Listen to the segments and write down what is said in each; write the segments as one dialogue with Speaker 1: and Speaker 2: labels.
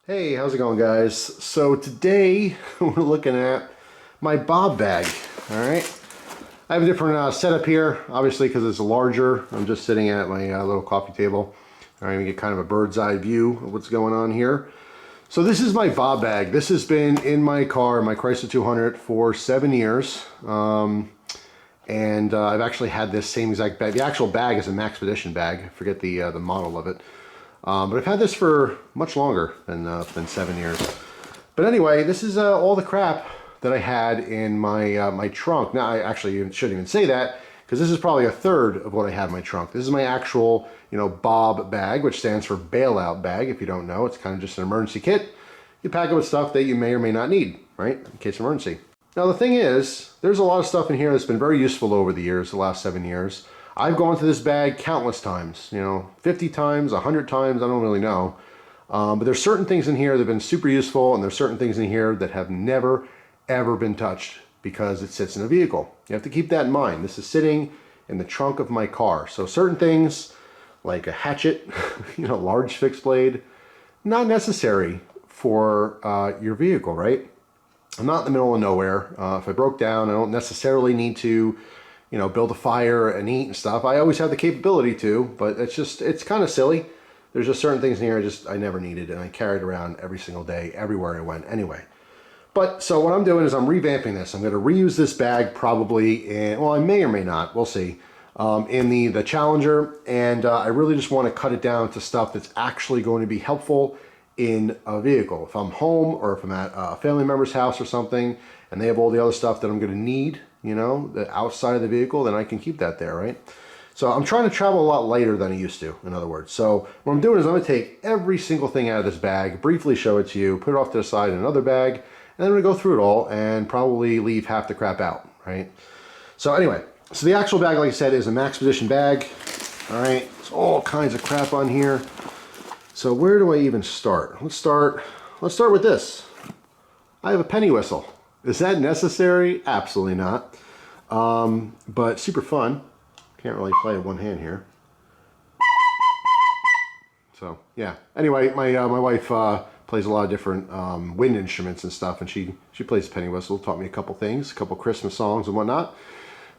Speaker 1: Hey, how's it going, guys? So today we're looking at my bob bag. All right, I have a different setup here, obviously because it's larger. I'm just sitting at my little coffee table. All right, we get kind of a bird's eye view of what's going on here. So this is my bob bag. This has been in my car, my Chrysler 200, for 7 years. I've actually had this same exact bag. The actual bag is a Maxpedition bag. I forget the model of it. But I've had this for much longer than 7 years. But anyway, this is all the crap that I had in my my trunk. Now, I actually shouldn't even say that, because this is probably a third of what I have in my trunk. This is my actual, bob bag, which stands for bailout bag. If you don't know, it's kind of just an emergency kit. You pack it with stuff that you may or may not need, right, in case of emergency. Now, the thing is, there's a lot of stuff in here that's been very useful over the years, the last 7 years. I've gone to this bag countless times, 50 times, 100 times, I don't really know. But there's certain things in here that have been super useful, and there's certain things in here that have never, ever been touched because it sits in a vehicle. You have to keep that in mind. This is sitting in the trunk of my car. So certain things, like a hatchet, large fixed blade, not necessary for your vehicle, right? I'm not in the middle of nowhere. If I broke down, I don't necessarily need to build a fire and eat and stuff. I always have the capability to, but it's kind of silly. There's just certain things in here I never needed, and I carried around every single day, everywhere I went anyway. But so what I'm doing is I'm revamping this. I'm going to reuse this bag probably in, well, I may or may not, we'll see, in the Challenger, and I really just want to cut it down to stuff that's actually going to be helpful in a vehicle. If I'm home or if I'm at a family member's house or something, and they have all the other stuff that I'm going to need, the outside of the vehicle, then I can keep that there, right? So I'm trying to travel a lot lighter than I used to, in other words. So what I'm doing is I'm going to take every single thing out of this bag, briefly show it to you, put it off to the side in another bag, and then we're going to go through it all and probably leave half the crap out, right? So anyway, so the actual bag, like I said, is a Maxpedition bag. All right, there's all kinds of crap on here. So where do I even start? Let's start with this. I have a penny whistle. Is that necessary? Absolutely not. But super fun. Can't really play with one hand here. So yeah. Anyway, my wife plays a lot of different wind instruments and stuff, and she plays the penny whistle. Taught me a couple things, a couple Christmas songs and whatnot.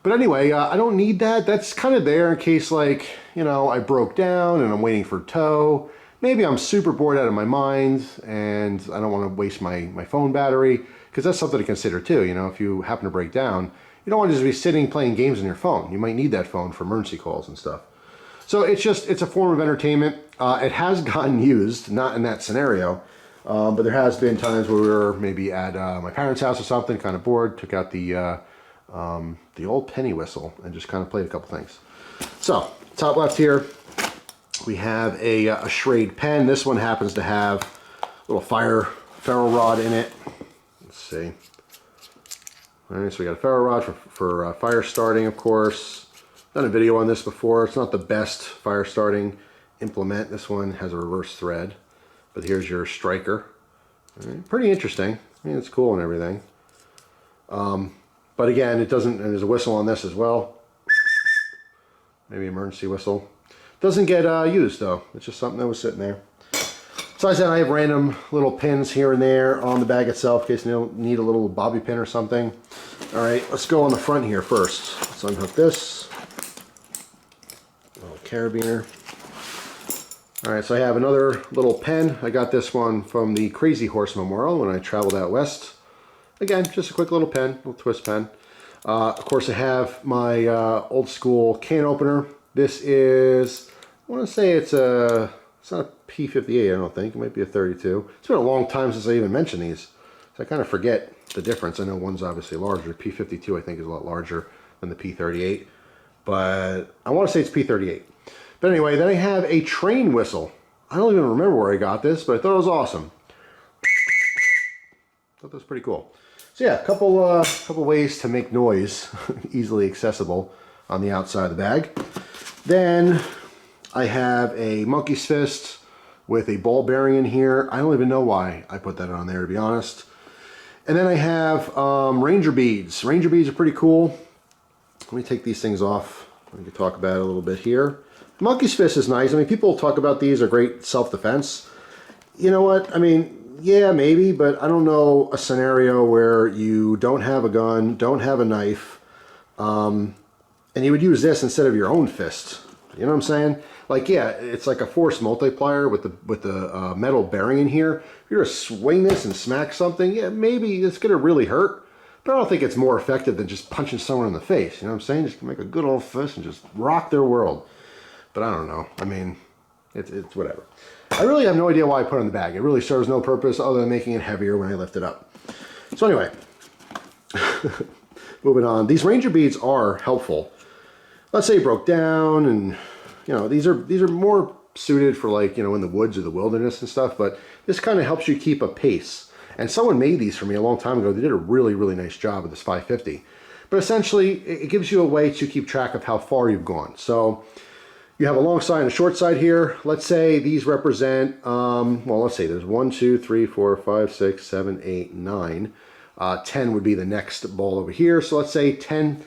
Speaker 1: But anyway, I don't need that. That's kind of there in case, like, I broke down and I'm waiting for tow. Maybe I'm super bored out of my mind and I don't want to waste my phone battery, because that's something to consider too. If you happen to break down, you don't want to just be sitting playing games on your phone. You might need that phone for emergency calls and stuff. So it's a form of entertainment. It has gotten used, not in that scenario, but there has been times where we were maybe at my parents' house or something, kind of bored, took out the old penny whistle and just kind of played a couple things. So top left here, we have a Schrade pen. This one happens to have a little ferro rod in it. Let's see. All right, so we got a ferro rod for fire starting, of course. Done a video on this before. It's not the best fire starting implement. This one has a reverse thread, but here's your striker. All right, pretty interesting. I mean, it's cool and everything. But again, it doesn't, and there's a whistle on this as well. Maybe emergency whistle. Doesn't get used though. It's just something that was sitting there. Besides that, I have random little pins here and there on the bag itself in case you need a little bobby pin or something. All right, let's go on the front here first. Let's unhook this. Little carabiner. All right, so I have another little pen. I got this one from the Crazy Horse Memorial when I traveled out west. Again, just a quick little pen, little twist pen. Of course, I have my old school can opener. This is, I want to say it's not a P58, I don't think. It might be a 32. It's been a long time since I even mentioned these, so I kind of forget the difference. I know one's obviously larger. P52, I think, is a lot larger than the P38, but I want to say it's P38. But anyway, then I have a train whistle. I don't even remember where I got this, but I thought it was awesome. I thought that was pretty cool. So yeah, a couple ways to make noise, easily accessible on the outside of the bag. Then I have a monkey's fist with a ball bearing in here. I don't even know why I put that on there, to be honest. And then I have Ranger beads. Ranger beads are pretty cool. Let me take these things off. We can talk about it a little bit here. Monkey's fist is nice. I mean, people talk about these are great self-defense. you know what? I mean, yeah, maybe, but I don't know a scenario where you don't have a gun, don't have a knife, and you would use this instead of your own fist. You know what I'm saying? Like, yeah, it's like a force multiplier with the metal bearing in here. If you're to swing this and smack something, yeah, maybe it's going to really hurt. But I don't think it's more effective than just punching someone in the face. You know what I'm saying? Just make a good old fist and just rock their world. But I don't know. I mean, it's whatever. I really have no idea why I put it in the bag. It really serves no purpose other than making it heavier when I lift it up. So anyway, moving on. These Ranger beads are helpful. Let's say it broke down, and you know, these are more suited for, like, you know, in the woods or the wilderness and stuff, but this kind of helps you keep a pace. And someone made these for me a long time ago. They did a really, really nice job with this 550. But essentially, it gives you a way to keep track of how far you've gone. So you have a long side and a short side here. Let's say these represent, well, let's say there's 1, 2, 3, 4, 5, 6, 7, 8, 9. 10 would be the next ball over here. So let's say 10,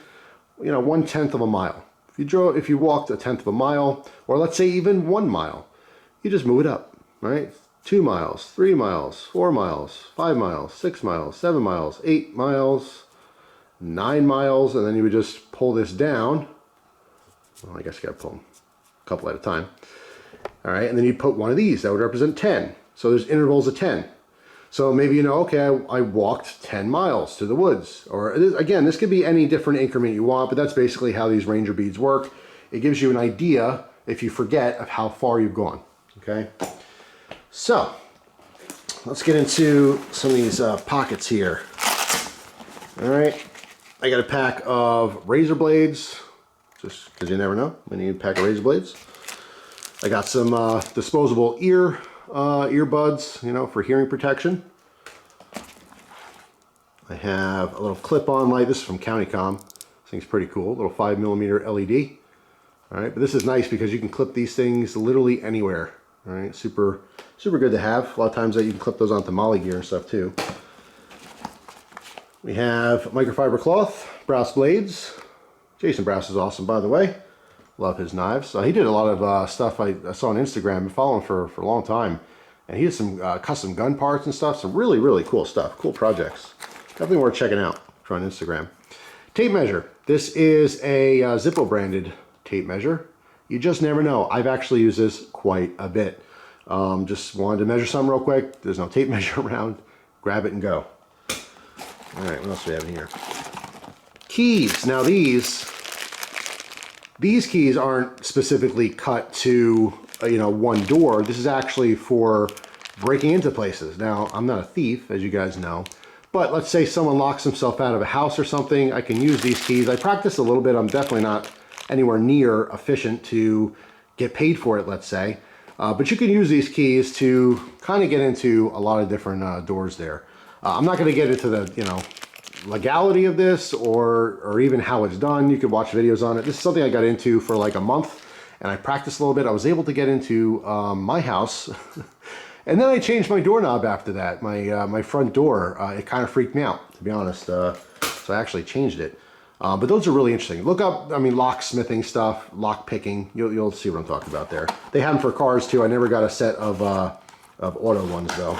Speaker 1: you know, 1/10 of a mile. If you walked 1/10 of a mile, or let's say even 1 mile, you just move it up, right? 2 miles, 3 miles, 4 miles, 5 miles, 6 miles, 7 miles, 8 miles, 9 miles, and then you would just pull this down. Well, I guess you got to pull them a couple at a time. All right, and then you put one of these. That would represent 10. So there's intervals of 10. So maybe, you know, okay, I walked 10 miles to the woods. Or again, this could be any different increment you want, but that's basically how these Ranger beads work. It gives you an idea, if you forget, of how far you've gone, okay? So, let's get into some of these pockets here. All right, I got a pack of razor blades, just because you never know when you need a pack of razor blades. I got some disposable earbuds, you know, for hearing protection. I have a little clip-on light. This is from CountyCom. This thing's pretty cool. Little 5mm LED. All right, but this is nice because you can clip these things literally anywhere. All right, super good to have. A lot of times that you can clip those onto molly gear and stuff too. We have microfiber cloth, Browse blades. Jason Browse is awesome, by the way. Love his knives. He did a lot of stuff I saw on Instagram. I've been following for a long time. And he did some custom gun parts and stuff. Some really, really cool stuff. Cool projects. Definitely worth checking out. Try on Instagram. Tape measure. This is a Zippo branded tape measure. You just never know. I've actually used this quite a bit. Just wanted to measure something real quick. There's no tape measure around. Grab it and go. All right, what else do we have in here? Keys. Now these keys aren't specifically cut to, you know, one door. This is actually for breaking into places. Now, I'm not a thief, as you guys know, but let's say someone locks himself out of a house or something. I can use these keys. I practice a little bit. I'm definitely not anywhere near efficient to get paid for it, let's say. But you can use these keys to kind of get into a lot of different doors there. I'm not going to get into the, you know, legality of this or even how it's done. You could watch videos on it. This is something I got into for like a month, and I practiced a little bit. I was able to get into my house, and then I changed my doorknob after that. My front door, it kind of freaked me out, to be honest. So I actually changed it. But those are really interesting. Look up, I mean, locksmithing stuff, lock picking. You'll see what I'm talking about there. They have them for cars too. I never got a set of auto ones though.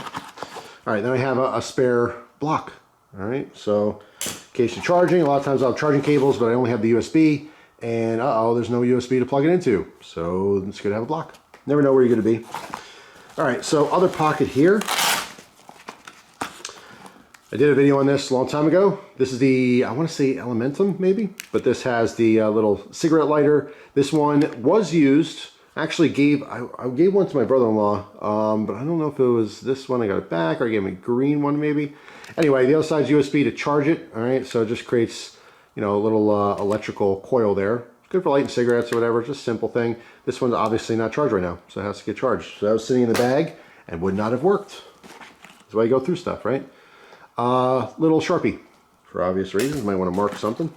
Speaker 1: All right, then I have a spare block. All right, so in case you're charging, a lot of times I'll have charging cables, but I only have the USB, and there's no USB to plug it into. So it's good to have a block. Never know where you're gonna be. All right, so other pocket here. I did a video on this a long time ago. This is the, I want to say Elementum maybe, but this has the little cigarette lighter. This one was used. I actually gave one to my brother-in-law, but I don't know if it was this one. I got it back, or I gave him a green one maybe. Anyway, the other side's USB to charge it. All right, so it just creates, you know, a little electrical coil there. It's good for lighting cigarettes or whatever. Just a simple thing. This one's obviously not charged right now, so it has to get charged. So that was sitting in the bag and would not have worked. That's why you go through stuff, right? Little Sharpie, for obvious reasons. Might want to mark something.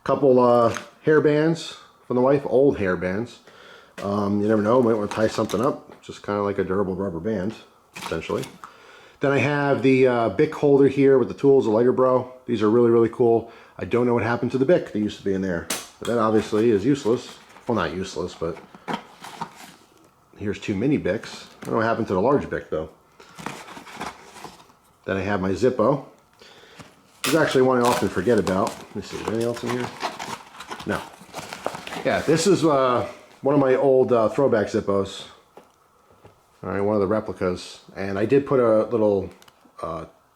Speaker 1: Couple hair bands from the wife, old hair bands. You never know, might want to tie something up. Just kind of like a durable rubber band, essentially. Then I have the Bic holder here with the tools, the lighter bro. These are really, really cool. I don't know what happened to the Bic. They used to be in there. But that obviously is useless. Well, not useless, but Here's 2 mini Bics. I don't know what happened to the large Bic though. Then I have my Zippo. This is actually one I often forget about. Let me see, is there anything else in here? No. Yeah, this is one of my old throwback Zippos. All right, one of the replicas. And I did put a little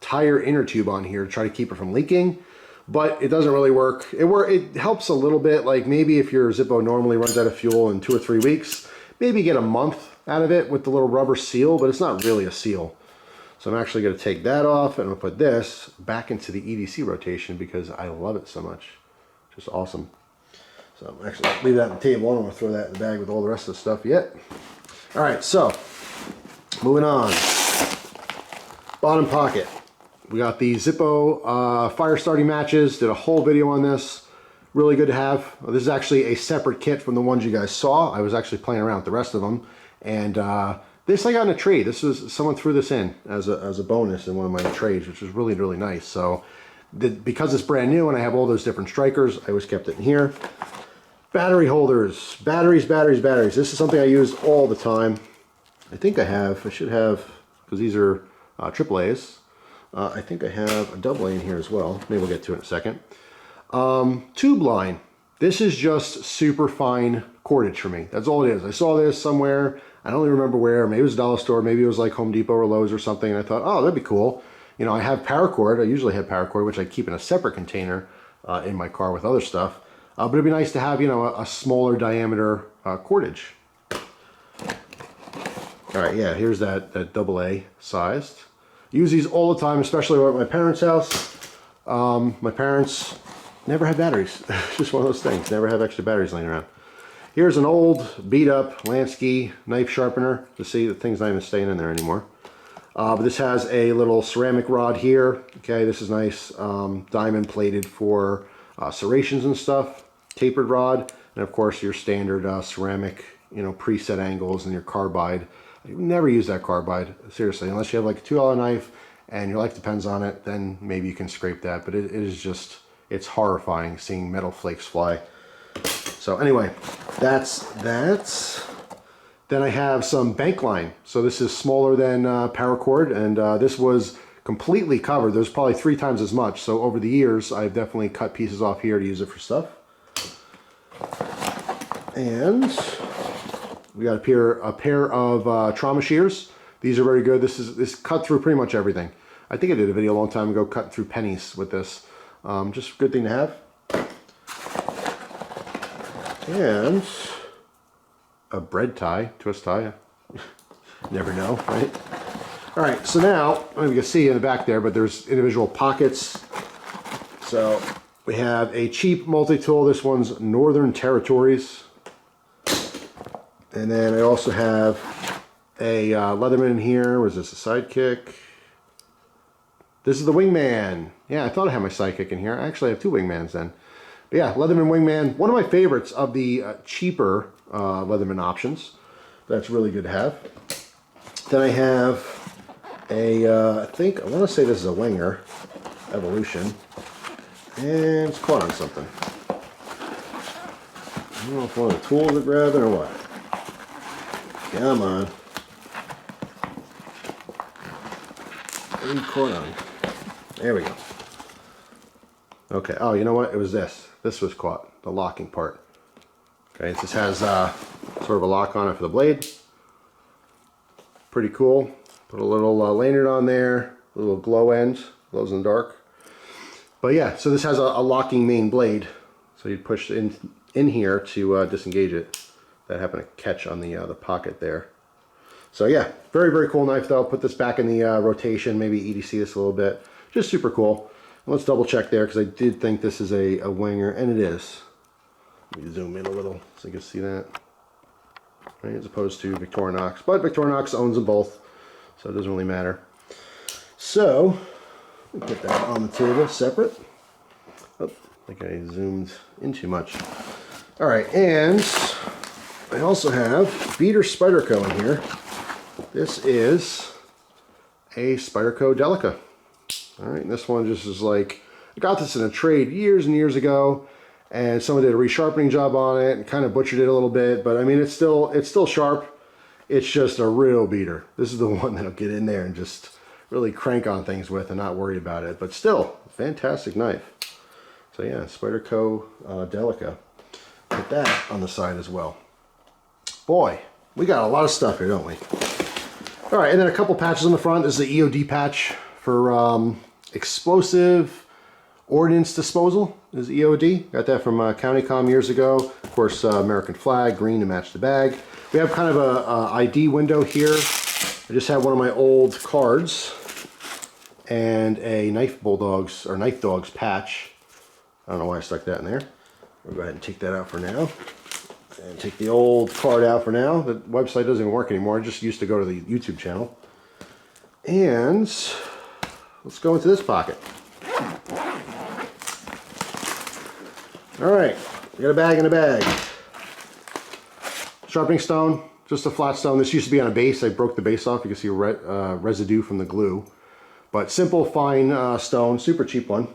Speaker 1: tire inner tube on here to try to keep it from leaking, but it doesn't really work. It helps a little bit, like maybe if your Zippo normally runs out of fuel in 2 or 3 weeks, maybe get a month out of it with the little rubber seal, but it's not really a seal. So I'm actually going to take that off and I'm going to put this back into the EDC rotation because I love it so much. Just awesome. So I'm actually leave that on the table. I don't want to throw that in the bag with all the rest of the stuff yet. All right, so moving on. Bottom pocket. We got the Zippo fire starting matches. Did a whole video on this. Really good to have. This is actually a separate kit from the ones you guys saw. I was actually playing around with the rest of them. And this I got in a trade. This was, someone threw this in as a bonus in one of my trades, which was really, really nice. So because it's brand new and I have all those different strikers, I always kept it in here. Battery holders, batteries. This is something I use all the time. I think I should have, because these are AAAs. I think I have a AA in here as well. Maybe we'll get to it in a second. Tube line. This is just super fine cordage for me. That's all it is. I saw this somewhere. I don't even remember where. Maybe it was a dollar store. Maybe it was like Home Depot or Lowe's or something. And I thought, oh, that'd be cool. You know, I have paracord. I usually have paracord, which I keep in a separate container in my car with other stuff. But it'd be nice to have, you know, a smaller diameter cordage. All right, yeah, here's that AA sized. Use these all the time, especially at my parents' house. My parents never had batteries. It's just one of those things. Never have extra batteries laying around. Here's an old, beat-up Lansky knife sharpener. To see the thing's not even staying in there anymore. But this has a little ceramic rod here. Okay, this is nice, diamond plated for serrations and stuff. Tapered rod, and of course your standard ceramic, you know, preset angles and your carbide. I never use that carbide, seriously, unless you have like a $2 knife and your life depends on it, then maybe you can scrape that, but it is just, it's horrifying seeing metal flakes fly. So anyway, that's that. Then I have some bank line. So this is smaller than paracord, and this was completely covered. There's probably 3 times as much. So over the years, I've definitely cut pieces off here to use it for stuff. And we got a pair of trauma shears. These are very good. This cut through pretty much everything. I think I did a video a long time ago cutting through pennies with this. Just a good thing to have. And a bread tie, twist tie. Never know, right? All right, so now, I don't know if you can see in the back there, but there's individual pockets. So we have a cheap multi-tool. This one's Northern Territories. And then I also have a Leatherman in here. Was this a Sidekick? This is the Wingman. Yeah, I thought I had my Sidekick in here. I actually have 2 Wingmans then. But yeah, Leatherman Wingman. One of my favorites of the cheaper Leatherman options. That's really good to have. Then I have a, I want to say this is a Winger Evolution. And it's caught on something. I don't know if one of the tools are grabbing or what. Come on. What are you caught on? There we go. Okay, oh, you know what? It was this. This was caught, the locking part. Okay, this has sort of a lock on it for the blade. Pretty cool. Put a little lanyard on there, a little glow end, glows in the dark. But yeah, so this has a locking main blade. So you'd push in here to disengage it. That happened to catch on the pocket there. So yeah, very, very cool knife though. Put this back in the rotation, maybe EDC this a little bit. Just super cool. And let's double check there because I did think this is a Winger, and it is. Let me zoom in a little so you can see that. Right, as opposed to Victorinox. But Victorinox owns them both, so it doesn't really matter. So, let me put that on the table separate. Oh, I think I zoomed in too much. Alright, and I also have Beater Spyderco in here. This is a Spyderco Delica. Alright, and this one just is like, I got this in a trade years and years ago, and someone did a resharpening job on it and kind of butchered it a little bit, but I mean it's still sharp, It's just a real beater. This is the one that'll get in there and just really crank on things with and not worry about it. But still, fantastic knife. So yeah, Spyderco Delica. Put that on the side as well. Boy, we got a lot of stuff here, don't we? All right, and then a couple patches on the front. This is the EOD patch for explosive ordnance disposal. This is EOD. Got that from CountyCom years ago. Of course, American flag, green to match the bag. We have kind of a ID window here. I just have one of my old cards and a Knife Bulldogs or Knife Dogs patch. I don't know why I stuck that in there. We'll go ahead and take that out for now. And take the old card out for now. The website doesn't even work anymore. I just used to go to the YouTube channel. And let's go into this pocket. All right, we got a bag in a bag. Sharpening stone, just a flat stone. This used to be on a base. I broke the base off. You can see residue from the glue. But simple, fine stone, super cheap one.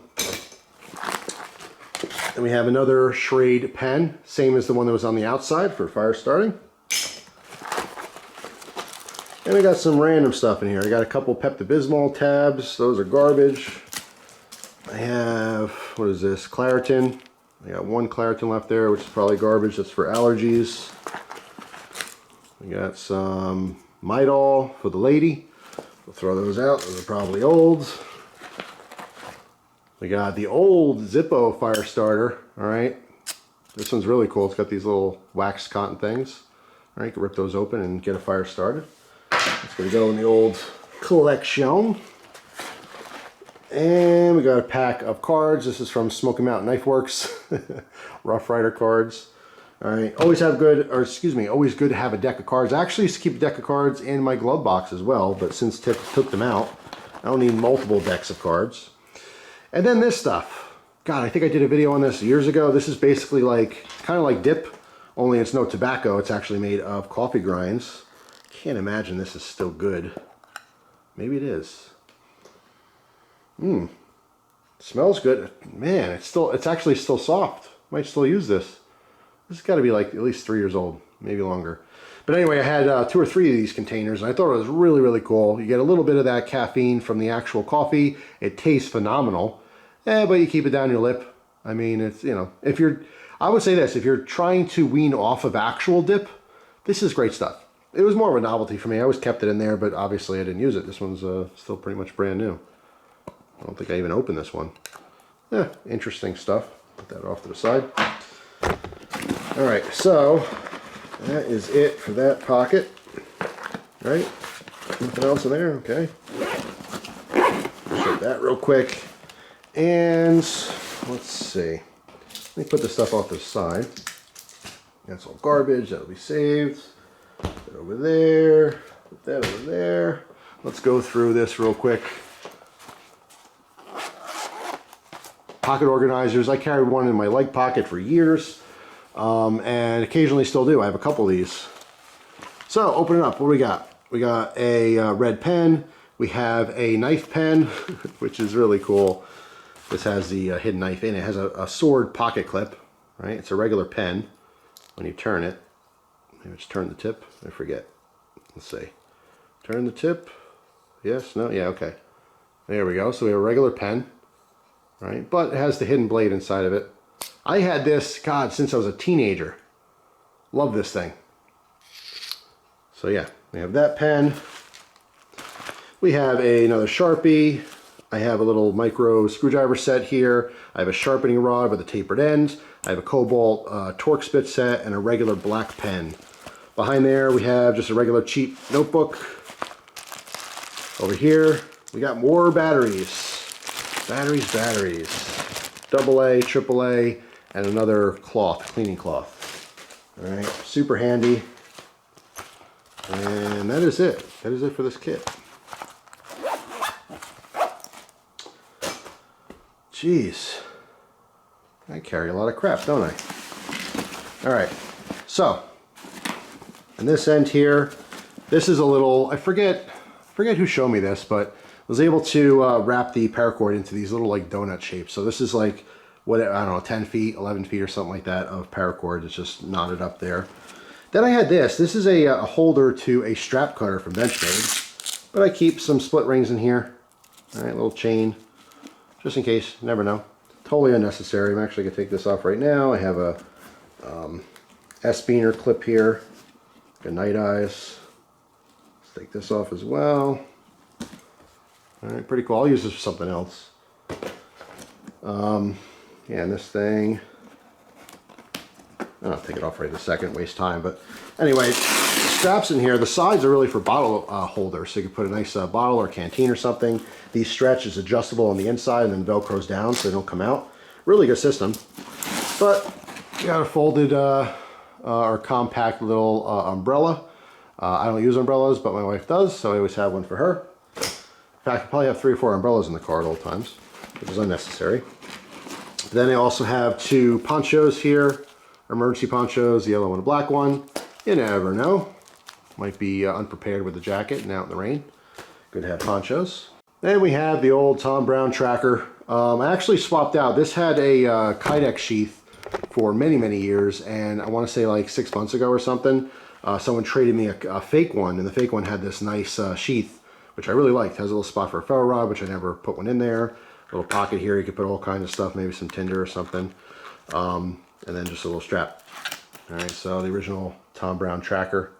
Speaker 1: And we have another Schrade pen, same as the one that was on the outside for fire starting. And I got some random stuff in here. I got a couple Pepto-Bismol tabs. Those are garbage. I have, what is this, Claritin. I got one Claritin left there, which is probably garbage. That's for allergies. We got some Midol for the lady. We'll throw those out. Those are probably old. We got the old Zippo fire starter. All right. This one's really cool. It's got these little wax cotton things. All right, you can rip those open and get a fire started. It's going to go in the old collection. And we got a pack of cards. This is from Smoky Mountain Knife Works. Rough Rider cards. All right, always always good to have a deck of cards. I actually used to keep a deck of cards in my glove box as well, but since Tip took them out, I don't need multiple decks of cards. And then this stuff. God, I think I did a video on this years ago. This is basically like, kind of like dip, only it's no tobacco. It's actually made of coffee grinds. Can't imagine this is still good. Maybe it is. Smells good. Man, it's actually still soft. Might still use this. This has got to be like at least 3 years old, maybe longer. But anyway, I had 2 or 3 of these containers, and I thought it was really, really cool. You get a little bit of that caffeine from the actual coffee. It tastes phenomenal, but you keep it down your lip. I mean, it's, you know, I would say this, if you're trying to wean off of actual dip, this is great stuff. It was more of a novelty for me. I always kept it in there, but obviously I didn't use it. This one's still pretty much brand new. I don't think I even opened this one. Yeah, interesting stuff. Put that off to the side. All right, so that is it for that pocket. All right, nothing else in there, okay. Shut that real quick. And let's see. Let me put this stuff off to the side. That's all garbage, that'll be saved. Put that over there, put that over there. Let's go through this real quick. Pocket organizers. I carried one in my leg pocket for years, and occasionally still do. I have a couple of these. So open it up. What do we got? We got a red pen. We have a knife pen, which is really cool. This has the hidden knife in it. It has a sword pocket clip, right? It's a regular pen. When you turn it, maybe it's turn the tip. I forget. Let's see. Turn the tip. Yes, no, yeah, okay. There we go. So we have a regular pen. Right, but it has the hidden blade inside of it. I had this, God, since I was a teenager. Love this thing. So yeah, we have that pen. We have another Sharpie. I have a little micro screwdriver set here. I have a sharpening rod with a tapered end. I have a Cobalt Torx bit set and a regular black pen. Behind there we have just a regular cheap notebook. Over here we got more batteries. Batteries. AA, AAA, and another cloth, cleaning cloth. All right, super handy. And that is it. That is it for this kit. Jeez. I carry a lot of crap, don't I? All right, so, on this end here, this is a little, I forget who showed me this, but was able to wrap the paracord into these little like donut shapes. So this is like, what, I don't know, 10 feet, 11 feet or something like that of paracord. It's just knotted up there. Then I had this. This is a holder to a strap cutter from Benchmade, but I keep some split rings in here. All right, little chain, just in case. Never know. Totally unnecessary. I'm actually gonna take this off right now. I have a S-beaner clip here, got night eyes. Let's take this off as well. All right, pretty cool. I'll use this for something else. Yeah, and this thing, I'll take it off right in a second, waste time. But anyway, straps in here. The sides are really for bottle holders, so you can put a nice bottle or canteen or something. These stretch is adjustable on the inside and then Velcros down so they don't come out. Really good system. But you got a folded or compact little umbrella. I don't use umbrellas, but my wife does, so I always have one for her. In fact, I probably have 3 or 4 umbrellas in the car at all times, which is unnecessary. Then I also have 2 ponchos here, emergency ponchos, the yellow and the black one. You never know. Might be unprepared with the jacket and out in the rain. Good to have ponchos. Then we have the old Tom Brown tracker. I actually swapped out. This had a Kydex sheath for many, many years, and I want to say like 6 months ago or something, someone traded me a fake one, and the fake one had this nice sheath, which I really liked. It has a little spot for a ferro rod, which I never put one in there. A little pocket here, you could put all kinds of stuff, maybe some tinder or something, and then just a little strap. All right, so the original Tom Brown tracker,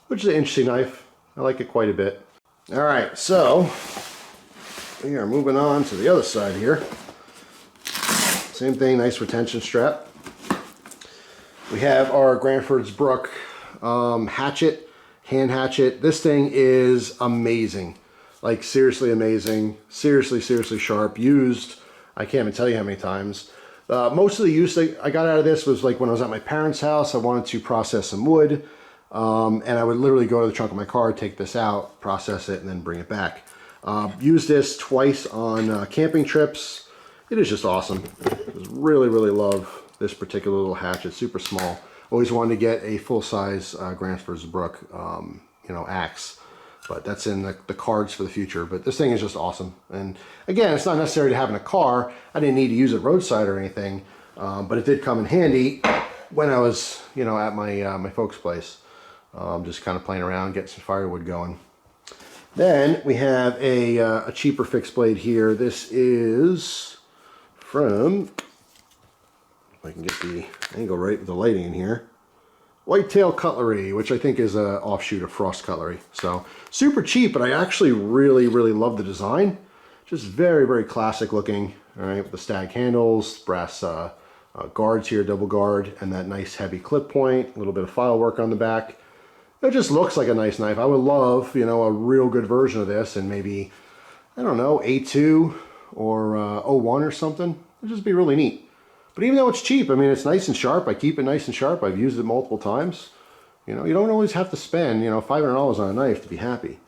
Speaker 1: which is an interesting knife. I like it quite a bit. All right, so we are moving on to the other side here. Same thing, nice retention strap. We have our Granford's Brook hatchet, hand hatchet. This thing is amazing. Like seriously amazing, seriously sharp, used, I can't even tell you how many times. Most of the use that I got out of this was like when I was at my parents' house, I wanted to process some wood, and I would literally go to the trunk of my car, take this out, process it, and then bring it back. Used this twice on camping trips. It is just awesome. I really love this particular little hatchet, super small. Always wanted to get a full-size Granford's Brook, you know, axe. But that's in the cards for the future. But this thing is just awesome. And again, it's not necessary to have in a car. I didn't need to use it roadside or anything, but it did come in handy when I was, you know, at my my folks' place, just kind of playing around, getting some firewood going. Then we have a cheaper fixed blade here. This is from, if I can get the angle right with the lighting in here, Whitetail Cutlery, which I think is an offshoot of Frost Cutlery. So super cheap, but I actually really love the design. Just very classic looking. All right, with the stag handles, brass guards here, double guard, and that nice heavy clip point. A little bit of file work on the back. It just looks like a nice knife. I would love, you know, a real good version of this, and maybe, I don't know, A2 or 01 or something. It'd just be really neat. But even though it's cheap, I mean, it's nice and sharp. I keep it nice and sharp. I've used it multiple times. You know, you don't always have to spend, you know, $500 on a knife to be happy.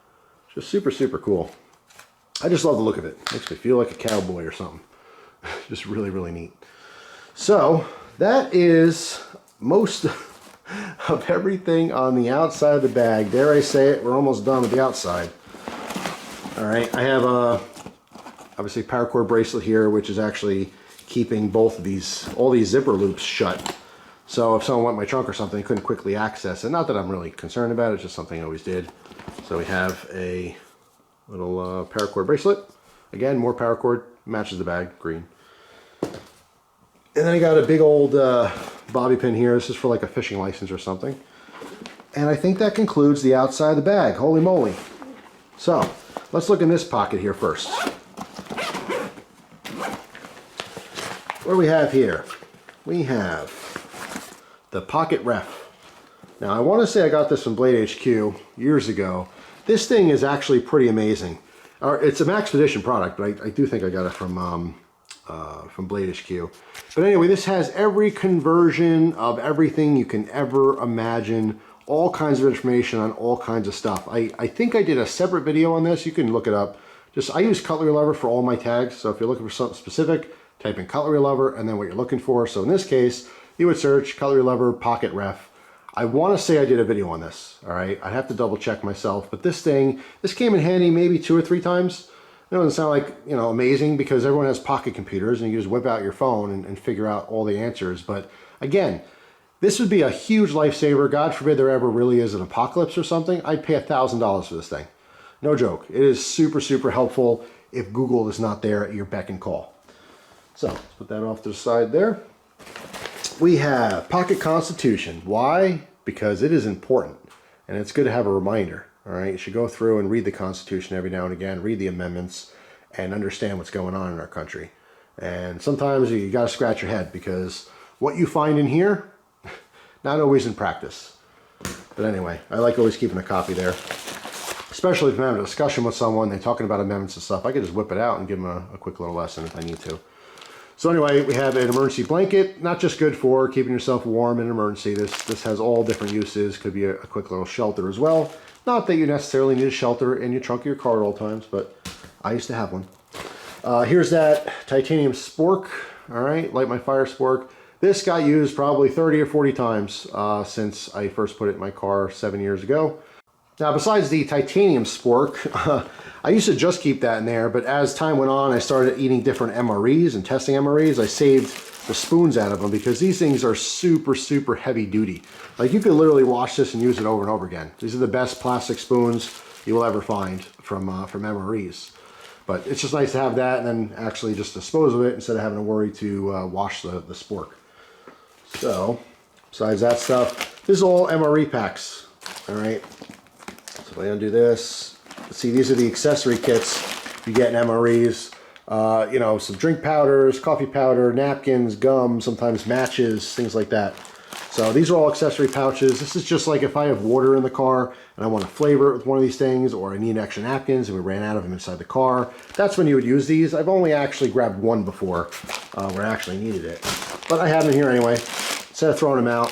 Speaker 1: Just super cool. I just love the look of it. Makes me feel like a cowboy or something. Just really neat. So that is most of everything on the outside of the bag. Dare I say it, we're almost done with the outside. All right, I have a, obviously, paracord bracelet here, which is actually keeping both of these, all these zipper loops shut. So if someone went in my trunk or something, they couldn't quickly access it. Not that I'm really concerned about it, it's just something I always did. So we have a little paracord bracelet. Again, more paracord, matches the bag, green. And then I got a big old bobby pin here. This is for like a fishing license or something. And I think that concludes the outside of the bag. Holy moly. So let's look in this pocket here first. What do we have here? We have the Pocket Ref. Now I want to say I got this from BladeHQ years ago. This thing is actually pretty amazing. It's a Maxpedition product, but I do think I got it from BladeHQ. But anyway, this has every conversion of everything you can ever imagine. All kinds of information on all kinds of stuff. I think I did a separate video on this. You can look it up. I use CUTLERYLOVER for all my tags. So if you're looking for something specific, type in CUTLERYLOVER and then what you're looking for. So in this case, you would search CUTLERYLOVER Pocket Ref. I want to say I did a video on this, all right? I'd have to double check myself, but this thing, this came in handy maybe 2 or 3 times. It doesn't sound like, you know, amazing because everyone has pocket computers and you just whip out your phone and figure out all the answers. But again, This would be a huge lifesaver. God forbid there ever really is an apocalypse or something. I'd pay $1,000 for this thing. No joke. It is super, super helpful if Google is not there at your beck and call. So let's put that off to the side there. We have Pocket Constitution. Why? Because it is important and it's good to have a reminder. All right, you should go through and read the Constitution every now and again, read the amendments, and understand what's going on in our country. And sometimes you got to scratch your head because what you find in here, not always in practice. But anyway, I like always keeping a copy there. Especially if I'm having a discussion with someone, they're talking about amendments and stuff, I can just whip it out and give them a quick little lesson if I need to. So anyway, we have an emergency blanket, not just good for keeping yourself warm in an emergency. This has all different uses, could be a quick little shelter as well. Not that you necessarily need a shelter in your trunk of your car at all times, but I used to have one. Here's that titanium spork, all right, light my fire spork. This got used probably 30 or 40 times since I first put it in my car 7 years ago. Now, besides the titanium spork, I used to just keep that in there, but as time went on, I started eating different MREs and testing MREs. I saved the spoons out of them because these things are super, super heavy duty. Like you could literally wash this and use it over and over again. These are the best plastic spoons you will ever find from MREs. But it's just nice to have that and then actually just dispose of it instead of having to worry to wash the spork. So, besides that stuff, this is all MRE packs, all right? So I undo this. See, these are the accessory kits you get in MREs. You know, some drink powders, coffee powder, napkins, gum, sometimes matches, things like that. So these are all accessory pouches. This is just like if I have water in the car and I want to flavor it with one of these things, or I need extra napkins and we ran out of them inside the car. That's when you would use these. I've only actually grabbed one before where I actually needed it. But I have them here anyway. Instead of throwing them out,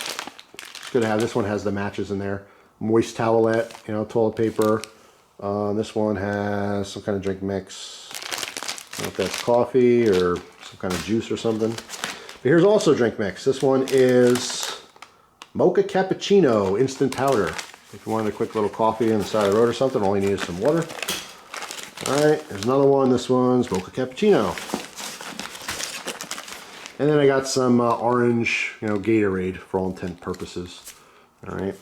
Speaker 1: it's good to have. This one has the matches in there. Moist towelette, you know, toilet paper. This one has some kind of drink mix. I don't know if that's coffee or some kind of juice or something. But here's also a drink mix. This one is Mocha Cappuccino Instant Powder. If you wanted a quick little coffee on the side of the road or something, all you need is some water. All right, there's another one. This one's Mocha Cappuccino. And then I got some orange, you know, Gatorade for all intent purposes. All right.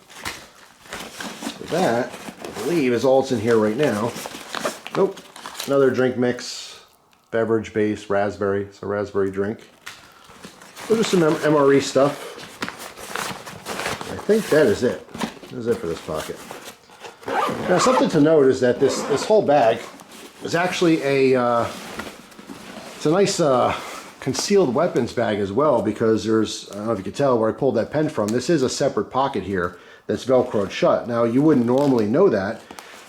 Speaker 1: So that, I believe, is all that's in here right now. Nope. Another drink mix, beverage base, raspberry. It's a raspberry drink. So just some MRE stuff. I think that is it. That is it for this pocket. Now, something to note is that this whole bag is actually it's a nice concealed weapons bag as well, because there's, I don't know if you can tell where I pulled that pen from, this is a separate pocket here that's Velcroed shut. Now, you wouldn't normally know that.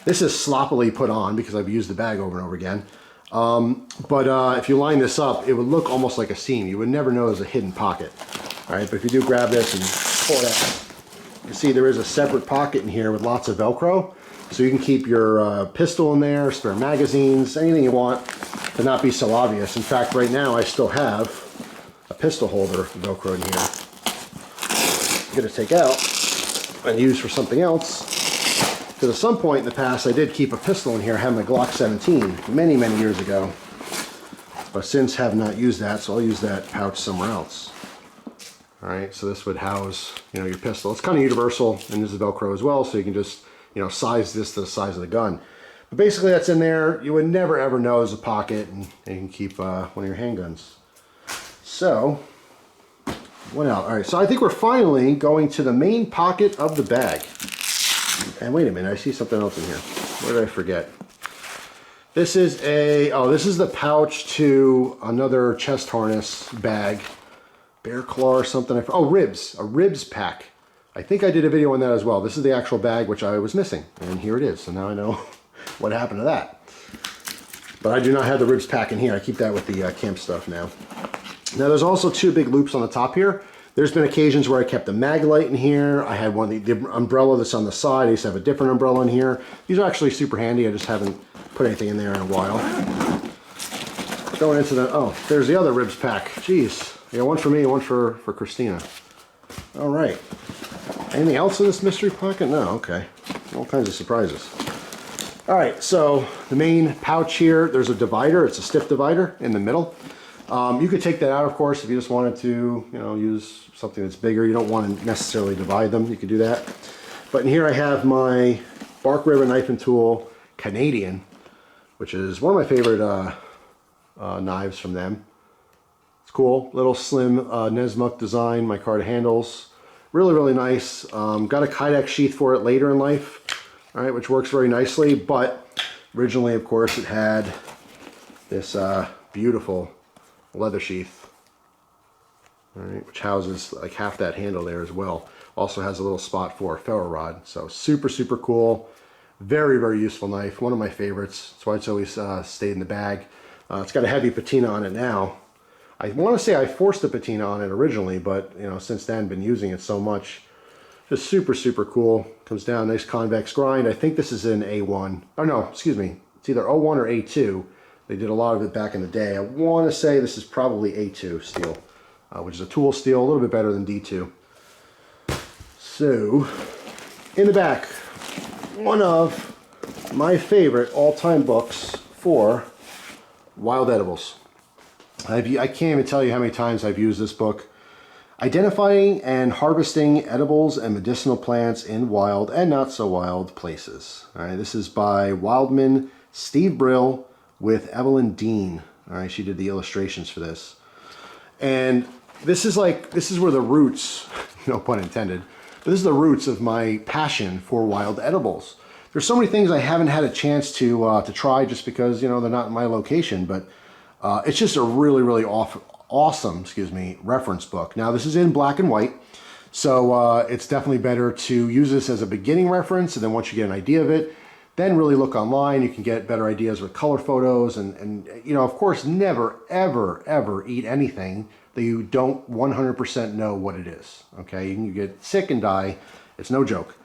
Speaker 1: This is sloppily put on because I've used the bag over and over again. But if you line this up, it would look almost like a seam. You would never know there's a hidden pocket. All right, but if you do grab this and pull it out, you see there is a separate pocket in here with lots of Velcro. So you can keep your pistol in there, spare magazines, anything you want to not be so obvious. In fact, right now I still have a pistol holder Velcro in here. I'm gonna take out and use for something else. Because at some point in the past I did keep a pistol in here. I had my Glock 17 many, many years ago. But since have not used that, so I'll use that pouch somewhere else. All right, so this would house, you know, your pistol. It's kind of universal, and this is Velcro as well, so you can just, you know, size this to the size of the gun. But basically that's in there. You would never ever know there's a pocket, and you can keep one of your handguns. So, what else? All right, so I think we're finally going to the main pocket of the bag. And wait a minute, I see something else in here. What did I forget? This is this is the pouch to another chest harness bag. Bear claw or something. Oh, ribs. A ribs pack. I think I did a video on that as well. This is the actual bag which I was missing. And here it is. So now I know what happened to that. But I do not have the ribs pack in here. I keep that with the camp stuff now. Now there's also two big loops on the top here. There's been occasions where I kept a mag light in here. I had one, the umbrella that's on the side. I used to have a different umbrella in here. These are actually super handy. I just haven't put anything in there in a while. Going into the, oh, there's the other ribs pack. Jeez. Yeah, one for me and one for Christina. All right. Anything else in this mystery pocket? No, okay. All kinds of surprises. All right, so the main pouch here, there's a divider. It's a stiff divider in the middle. You could take that out, of course, if you just wanted to, you know, use something that's bigger. You don't want to necessarily divide them. You could do that. But in here I have my Bark Ribbon Knife and Tool Canadian, which is one of my favorite knives from them. It's cool, little slim Nesmuk design, micarta handles. Really, really nice. Got a Kydex sheath for it later in life, all right, which works very nicely. But originally, of course, it had this beautiful leather sheath, all right, which houses like half that handle there as well. Also has a little spot for a ferro rod. So super, super cool. Very, very useful knife. One of my favorites. That's why it's always stayed in the bag. It's got a heavy patina on it now. I want to say I forced the patina on it originally, but you know, since then been using it so much. Just super, super cool. Comes down, nice convex grind. I think this is in A1. Oh no, excuse me. It's either O1 or A2. They did a lot of it back in the day. I want to say this is probably A2 steel, which is a tool steel, a little bit better than D2. So, in the back, one of my favorite all-time books for wild edibles. I can't even tell you how many times I've used this book. Identifying and Harvesting Edibles and Medicinal Plants in Wild and Not So Wild Places. All right, this is by Wildman Steve Brill with Evelyn Dean. All right, she did the illustrations for this. And this is where the roots, no pun intended, but this is the roots of my passion for wild edibles. There's so many things I haven't had a chance to try just because, you know, they're not in my location, but it's just a really, really awesome, reference book. Now, this is in black and white, so it's definitely better to use this as a beginning reference, and then once you get an idea of it, then really look online. You can get better ideas with color photos, and you know, of course, never, ever, ever eat anything that you don't 100% know what it is, okay? You can get sick and die. It's no joke.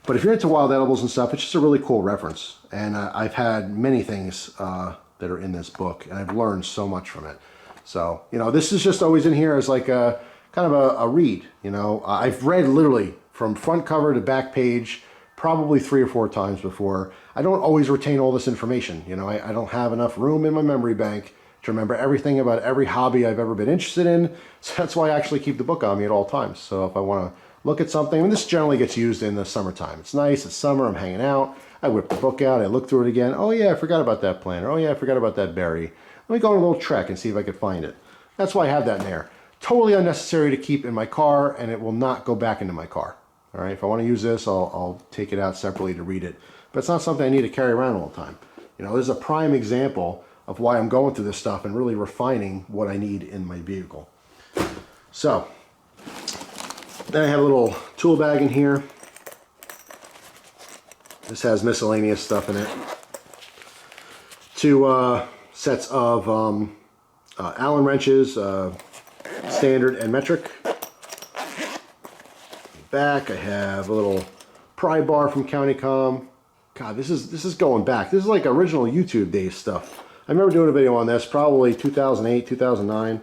Speaker 1: But if you're into wild edibles and stuff, it's just a really cool reference. And I've had many things that are in this book, and I've learned so much from it. So, you know, this is just always in here as like a kind of a read, you know. I've read literally from front cover to back page probably 3 or 4 times before. I don't always retain all this information, you know. I don't have enough room in my memory bank to remember everything about every hobby I've ever been interested in. So that's why I actually keep the book on me at all times. So if I want to look at something, and this generally gets used in the summertime. It's nice, it's summer, I'm hanging out, I whip the book out, I look through it again. Oh yeah, I forgot about that plant, or oh yeah, I forgot about that berry. Let me go on a little trek and see if I could find it. That's why I have that in there. Totally unnecessary to keep in my car, and it will not go back into my car. All right, if I want to use this, I'll take it out separately to read it. But it's not something I need to carry around all the time. You know, this is a prime example of why I'm going through this stuff and really refining what I need in my vehicle. So, then I have a little tool bag in here. This has miscellaneous stuff in it. 2 sets of Allen wrenches, standard and metric. Back I have a little pry bar from Countycom. God, this is going back. This is like original YouTube days stuff. I remember doing a video on this probably 2008, 2009.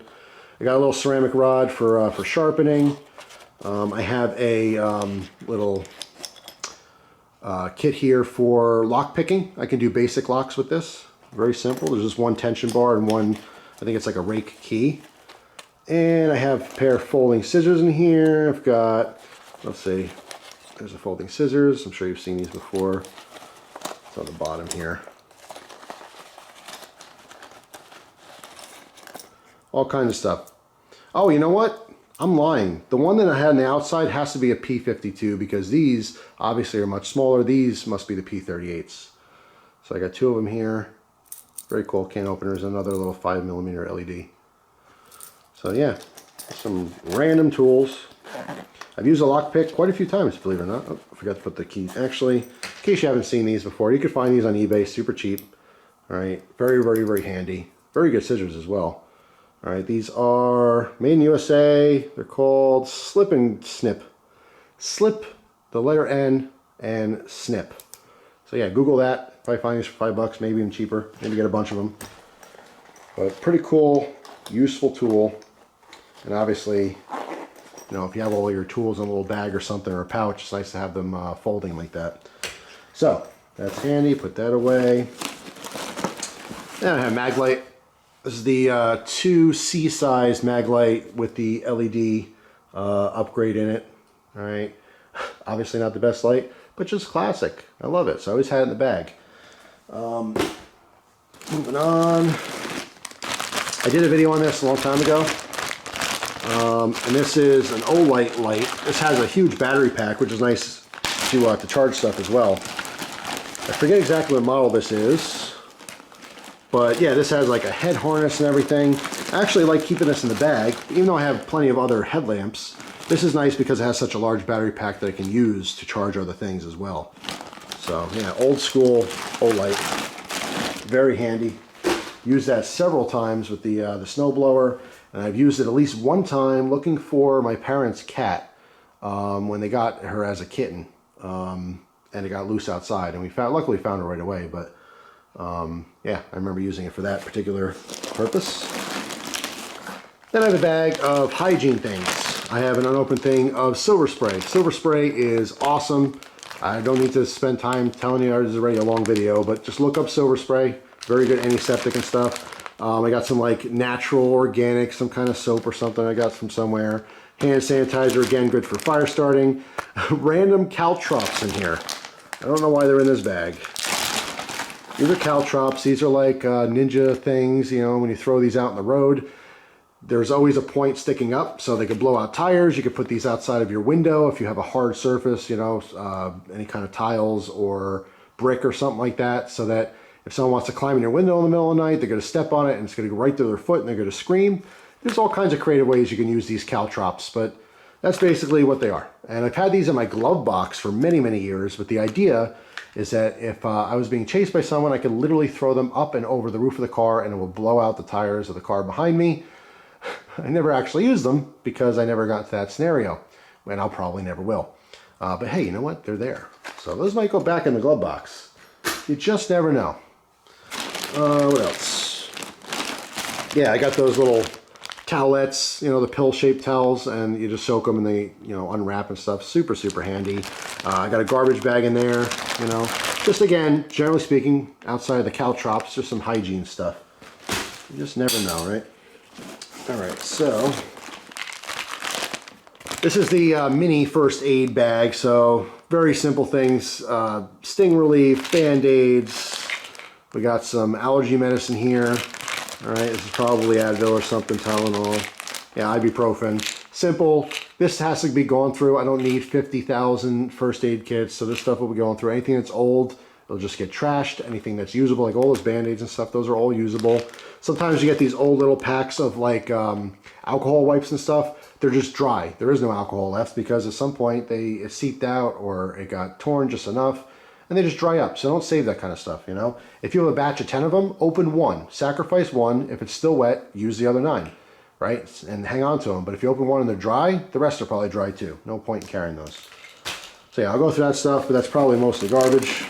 Speaker 1: I got a little ceramic rod for sharpening. I have a little kit here for lock picking. I can do basic locks with this. Very simple. There's just one tension bar and one, I think it's like a rake key. And I have a pair of folding scissors in here. I've got, let's see, there's a folding scissors. I'm sure you've seen these before. It's on the bottom here. All kinds of stuff. Oh, you know what? I'm lying. The one that I had on the outside has to be a P52 because these obviously are much smaller. These must be the P38s. So I got 2 of them here. Very cool can openers. Another little 5mm LED. So yeah, some random tools. I've used a lockpick quite a few times, believe it or not. Oh, I forgot to put the key. Actually, in case you haven't seen these before, you can find these on eBay, super cheap. All right, very, very, very handy. Very good scissors as well. All right, these are made in USA. They're called Slip and Snip. Slip, the letter N, and Snip. So yeah, Google that. Probably find these for $5, maybe even cheaper. Maybe get a bunch of them. But pretty cool, useful tool. And obviously, you know, if you have all your tools in a little bag or something or a pouch, it's nice to have them folding like that. So that's handy. Put that away. Then I have Maglite. This is the 2C size mag light with the LED upgrade in it. All right, obviously not the best light, but just classic. I love it, so I always had it in the bag. Moving on, I did a video on this a long time ago, and this is an Olight light. This has a huge battery pack, which is nice to charge stuff as well. I forget exactly what model this is, but yeah, this has like a head harness and everything. I actually like keeping this in the bag, even though I have plenty of other headlamps. This is nice because it has such a large battery pack that I can use to charge other things as well. So yeah, old school Olight, very handy. Used that several times with the snowblower, and I've used it at least one time looking for my parents' cat when they got her as a kitten, and it got loose outside, and we luckily found her right away. But yeah, I remember using it for that particular purpose. Then I have a bag of hygiene things. I have an unopened thing of Silver Spray. Silver Spray is awesome. I don't need to spend time telling you, this is already a long video, but just look up Silver Spray. Very good antiseptic and stuff. I got some like natural, organic, some kind of soap or something I got from somewhere. Hand sanitizer, again, good for fire starting. Random caltrops in here. I don't know why they're in this bag. These are caltrops. These are like ninja things, you know, when you throw these out in the road. There's always a point sticking up, so they could blow out tires. You could put these outside of your window if you have a hard surface, you know, any kind of tiles or brick or something like that, so that if someone wants to climb in your window in the middle of the night, they're going to step on it and it's going to go right through their foot and they're going to scream. There's all kinds of creative ways you can use these caltrops, but that's basically what they are. And I've had these in my glove box for many, many years, but the idea is that if I was being chased by someone, I could literally throw them up and over the roof of the car and it will blow out the tires of the car behind me. I never actually used them because I never got to that scenario, and I'll probably never will. But hey, you know what? They're there. So those might go back in the glove box. You just never know. What else? Yeah, I got those little towelettes, you know, the pill-shaped towels, and you just soak them and they, you know, unwrap and stuff. Super, super handy. I got a garbage bag in there, you know. Just again, generally speaking, outside of the caltrops, just some hygiene stuff. You just never know, right? All right, so this is the mini first aid bag. So very simple things, sting relief, Band-Aids. We got some allergy medicine here. All right, this is probably Advil or something, Tylenol. Yeah, ibuprofen. Simple. This has to be gone through. I don't need 50,000 first aid kits, so this stuff will be going through. Anything that's old, it'll just get trashed. Anything that's usable, like all those Band-Aids and stuff, those are all usable. Sometimes you get these old little packs of like alcohol wipes and stuff. They're just dry. There is no alcohol left because at some point it seeped out or it got torn just enough and they just dry up. So don't save that kind of stuff, you know. If you have a batch of 10 of them, open one, sacrifice one. If it's still wet, use the other 9, right? And hang on to them. But if you open one and they're dry, the rest are probably dry too. No point in carrying those. So yeah, I'll go through that stuff, but that's probably mostly garbage.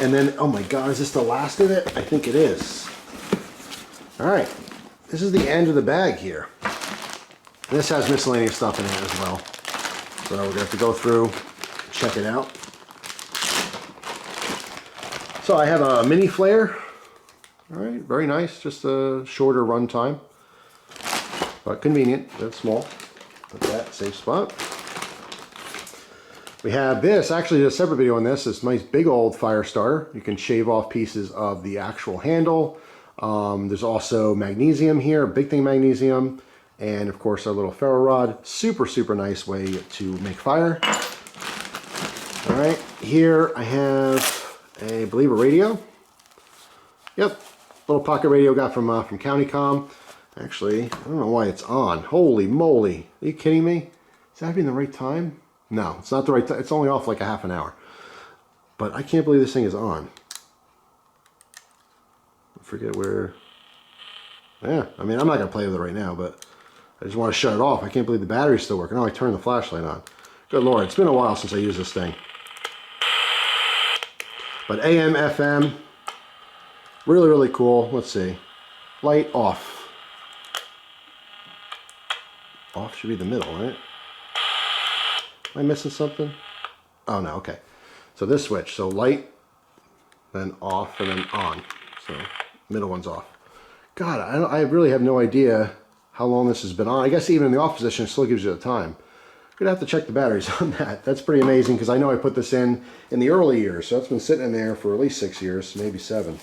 Speaker 1: And then, oh my God, is this the last of it? I think it is. All right, this is the end of the bag here. And this has miscellaneous stuff in it as well. So we're gonna have to go through, check it out. So I have a mini flare. All right, very nice, just a shorter run time, but convenient, that's small. Put that, safe spot. We have this, actually a separate video on this nice big old fire starter. You can shave off pieces of the actual handle. There's also magnesium here, big thing magnesium, and of course our little ferro rod. Super, super nice way to make fire. All right, here I have I believe a radio. Yep, little pocket radio got from CountyCom. Actually, I don't know why it's on. Holy moly, are you kidding me? Is that having the right time? No, it's not the right time. It's only off like a half an hour. But I can't believe this thing is on. I forget where. Yeah, I mean, I'm not going to play with it right now, but I just want to shut it off. I can't believe the battery's still working. Oh, I turned the flashlight on. Good Lord, it's been a while since I used this thing. But AM, FM, really, really cool. Let's see. Light off. Off should be the middle, right? Am I missing something? Oh no, okay. So this switch, so light, then off, and then on. So middle one's off. God, I really have no idea how long this has been on. I guess even in the off position, it still gives you the time. Gonna have to check the batteries on that. That's pretty amazing because I know I put this in the early years, so it's been sitting in there for at least 6 years, maybe 7.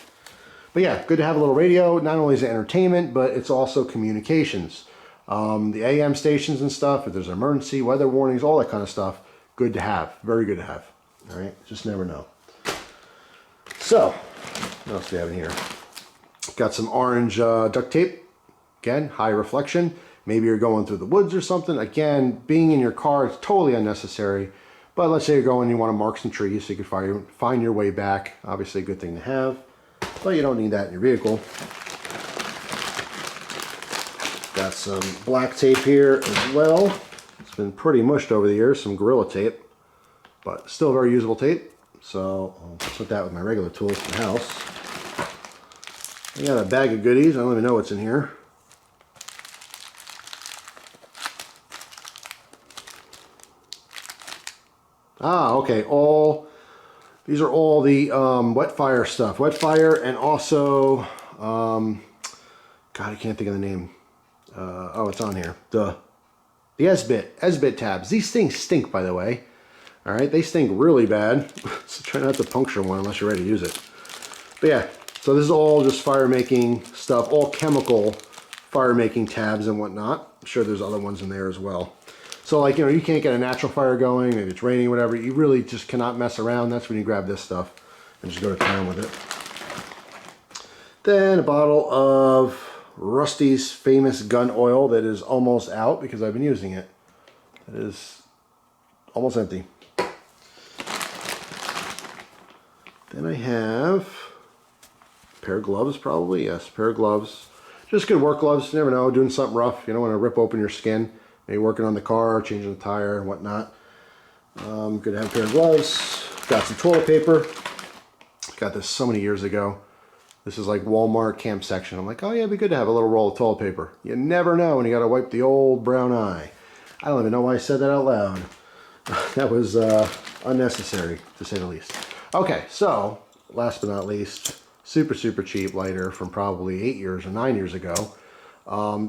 Speaker 1: But yeah, good to have a little radio. Not only is it entertainment, but it's also communications. The AM stations and stuff, if there's an emergency, weather warnings, all that kind of stuff, good to have. Very good to have. All right, just never know. So, what else do we have in here? Got some orange duct tape. Again, high reflection. Maybe you're going through the woods or something. Again, being in your car is totally unnecessary. But let's say you're going and you want to mark some trees so you can find your way back. Obviously a good thing to have. But you don't need that in your vehicle. Got some black tape here as well. It's been pretty mushed over the years, some Gorilla tape. But still very usable tape. So I'll put that with my regular tools in the house. I got a bag of goodies. I don't even know what's in here. Ah, okay. These are all the wet fire stuff. Wet fire and also, God, I can't think of the name. Oh, it's on here. The Esbit tabs. These things stink, by the way. All right, they stink really bad. So try not to puncture one unless you're ready to use it. But yeah, so this is all just fire making stuff, all chemical fire making tabs and whatnot. I'm sure there's other ones in there as well. So like, you can't get a natural fire going, maybe it's raining, whatever. You really just cannot mess around. That's when you grab this stuff and just go to town with it. Then a bottle of Rusty's famous gun oil that is almost out because I've been using it. It is almost empty. Then I have a pair of gloves, probably. Yes, a pair of gloves. Just good work gloves. You never know, doing something rough. You don't want to rip open your skin. Maybe working on the car, changing the tire and whatnot. Good to have a pair of gloves. Got some toilet paper. Got this so many years ago. This is like Walmart camp section. I'm like, oh yeah, it'd be good to have a little roll of toilet paper. You never know when you got to wipe the old brown eye. I don't even know why I said that out loud. That was unnecessary, to say the least. Okay, so last but not least, super cheap lighter from probably 8 years or 9 years ago.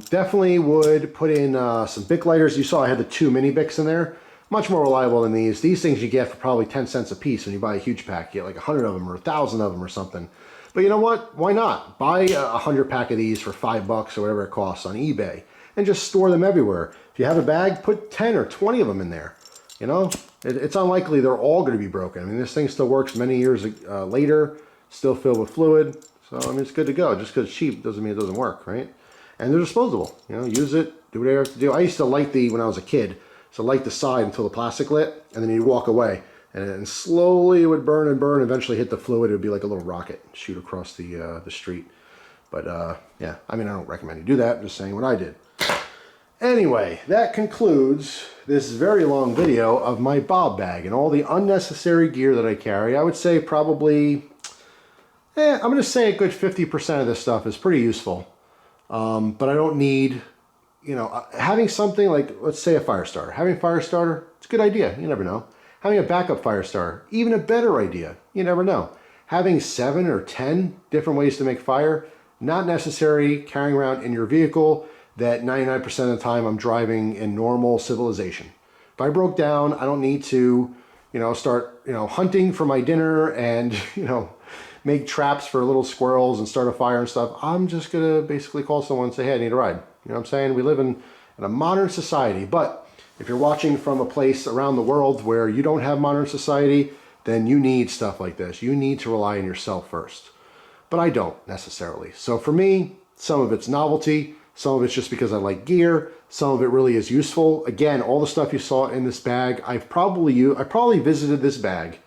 Speaker 1: Definitely would put in some Bic lighters. You saw I had the 2 mini Bics in there. Much more reliable than these. These things you get for probably 10 cents a piece when you buy a huge pack. You get like 100 of them or 1,000 of them or something. But you know what? Why not? Buy a 100 pack of these for $5 or whatever it costs on eBay and just store them everywhere. If you have a bag, put 10 or 20 of them in there. You know, it's unlikely they're all going to be broken. I mean, this thing still works many years later, still filled with fluid. So, I mean, it's good to go. Just because it's cheap doesn't mean it doesn't work, right? And they're disposable. You know, use it, do whatever you have to do. I used to light when I was a kid, so light the side until the plastic lit, and then you'd walk away. And then slowly it would burn and burn, eventually hit the fluid. It would be like a little rocket, shoot across the street. But yeah, I mean, I don't recommend you do that. I'm just saying what I did. Anyway, that concludes this very long video of my bob bag and all the unnecessary gear that I carry. I would say probably, I'm going to say a good 50% of this stuff is pretty useful. But I don't need, having something like, let's say a fire starter. Having a fire starter, it's a good idea. You never know. Having a backup fire starter, even a better idea. You never know. Having 7 or 10 different ways to make fire, not necessary carrying around in your vehicle that 99% of the time I'm driving in normal civilization. If I broke down, I don't need to, start, hunting for my dinner and, make traps for little squirrels and start a fire and stuff. I'm just gonna basically call someone and say, hey, I need a ride. You know what I'm saying? We live in a modern society, but if you're watching from a place around the world where you don't have modern society, then you need stuff like this. You need to rely on yourself first. But I don't necessarily. So for me, some of it's novelty, some of it's just because I like gear, some of it really is useful. Again, all the stuff you saw in this bag, I probably visited this bag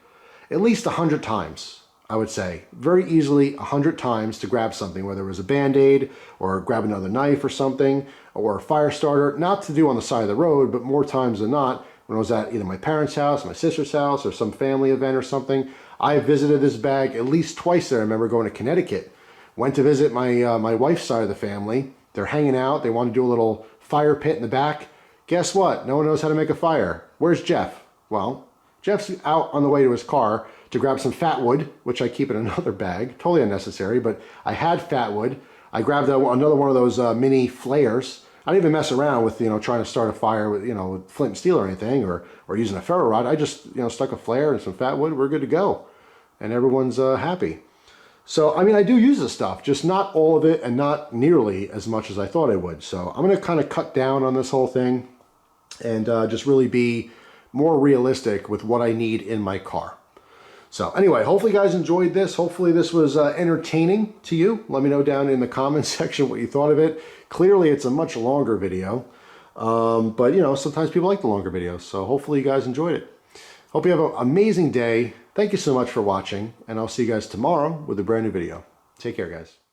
Speaker 1: at least 100 times. I would say very easily 100 times to grab something, whether it was a Band-Aid or grab another knife or something, or a fire starter, not to do on the side of the road, but more times than not, when I was at either my parents' house, my sister's house, or some family event or something, I visited this bag at least twice there. I remember going to Connecticut, went to visit my wife's side of the family. They're hanging out. They want to do a little fire pit in the back. Guess what? No one knows how to make a fire. Where's Jeff? Well, Jeff's out on the way to his car to grab some fat wood, which I keep in another bag. Totally unnecessary, but I had fat wood. I grabbed another one of those mini flares. I didn't even mess around with, trying to start a fire with, with flint and steel or anything, or using a ferro rod. I just, stuck a flare and some fat wood. We're good to go. And everyone's happy. So, I mean, I do use this stuff, just not all of it and not nearly as much as I thought I would. So I'm going to kind of cut down on this whole thing and just really be more realistic with what I need in my car. So anyway, hopefully you guys enjoyed this. Hopefully this was entertaining to you. Let me know down in the comments section what you thought of it. Clearly it's a much longer video, but sometimes people like the longer videos. So hopefully you guys enjoyed it. Hope you have an amazing day. Thank you so much for watching, and I'll see you guys tomorrow with a brand new video. Take care, guys.